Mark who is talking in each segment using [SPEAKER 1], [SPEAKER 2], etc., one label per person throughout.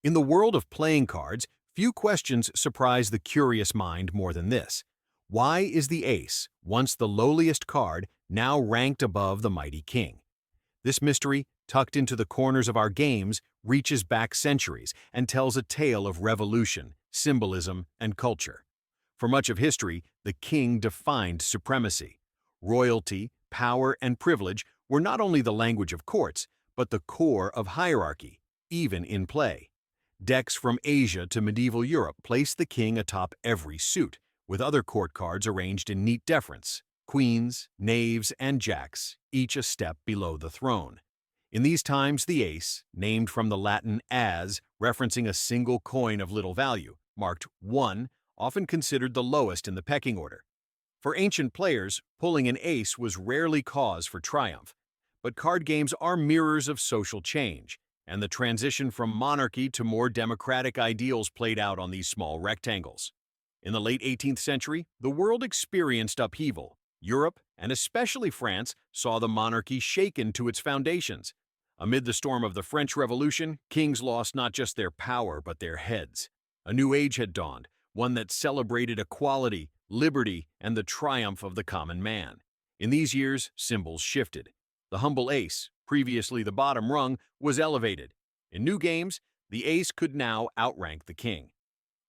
[SPEAKER 1] In the world of playing cards, few questions surprise the curious mind more than this. Why is the ace, once the lowliest card, now ranked above the mighty king? This mystery, tucked into the corners of our games, reaches back centuries and tells a tale of revolution, symbolism, and culture. For much of history, the king defined supremacy. Royalty, power, and privilege were not only the language of courts, but the core of hierarchy, even in play. Decks from Asia to medieval Europe placed the king atop every suit, with other court cards arranged in neat deference, queens, knaves, and jacks, each a step below the throne. In these times, the ace, named from the Latin as, referencing a single coin of little value, marked 1, often considered the lowest in the pecking order. For ancient players, pulling an ace was rarely cause for triumph. But card games are mirrors of social change, and the transition from monarchy to more democratic ideals played out on these small rectangles. In the late 18th century, the world experienced upheaval. Europe, and especially France, saw the monarchy shaken to its foundations. Amid the storm of the French Revolution, kings lost not just their power but their heads. A new age had dawned, one that celebrated equality, liberty, and the triumph of the common man. In these years, symbols shifted. The humble ace, previously the bottom rung, was elevated. In new games, the ace could now outrank the king.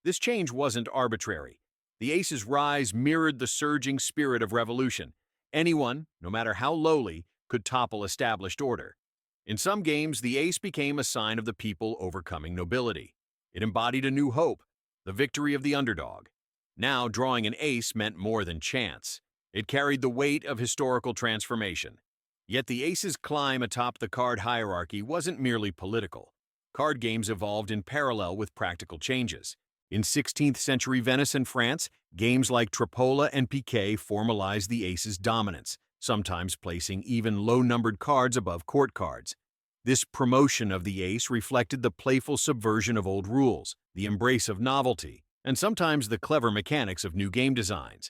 [SPEAKER 1] This change wasn't arbitrary. The ace's rise mirrored the surging spirit of revolution. Anyone, no matter how lowly, could topple established order. In some games, the ace became a sign of the people overcoming nobility. It embodied a new hope, the victory of the underdog. Now, drawing an ace meant more than chance. It carried the weight of historical transformation. Yet the ace's climb atop the card hierarchy wasn't merely political. Card games evolved in parallel with practical changes. In 16th century Venice and France, games like Trappola and Piquet formalized the ace's dominance, sometimes placing even low-numbered cards above court cards. This promotion of the ace reflected the playful subversion of old rules, the embrace of novelty, and sometimes the clever mechanics of new game designs.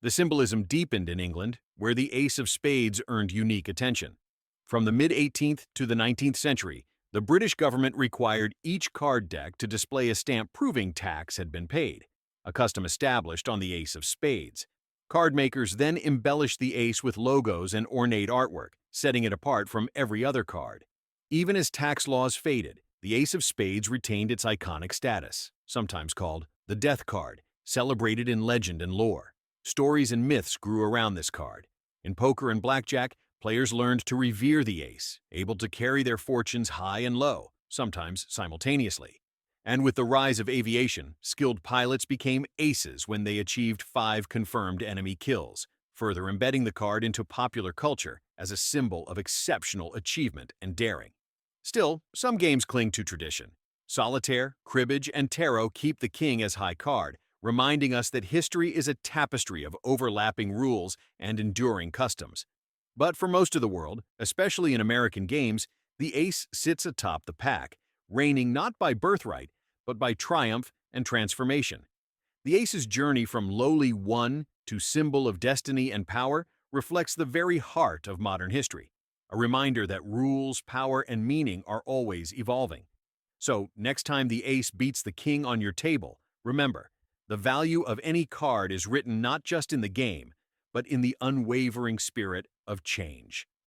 [SPEAKER 1] The symbolism deepened in England, where the ace of spades earned unique attention. From the mid-18th to the 19th century, the British government required each card deck to display a stamp proving tax had been paid, a custom established on the ace of spades. Card makers then embellished the ace with logos and ornate artwork, setting it apart from every other card. Even as tax laws faded, the ace of spades retained its iconic status, sometimes called the death card, celebrated in legend and lore. Stories and myths grew around this card. In poker and blackjack, players learned to revere the ace, able to carry their fortunes high and low, sometimes simultaneously. And with the rise of aviation, skilled pilots became aces when they achieved 5 confirmed enemy kills, further embedding the card into popular culture as a symbol of exceptional achievement and daring. Still, some games cling to tradition. Solitaire, cribbage, and tarot keep the king as high card, reminding us that history is a tapestry of overlapping rules and enduring customs. But for most of the world, especially in American games, the ace sits atop the pack, reigning not by birthright, but by triumph and transformation. The ace's journey from lowly 1 to symbol of destiny and power reflects the very heart of modern history, a reminder that rules, power, and meaning are always evolving. So, next time the ace beats the king on your table, remember, the value of any card is written not just in the game, but in the unwavering spirit of change.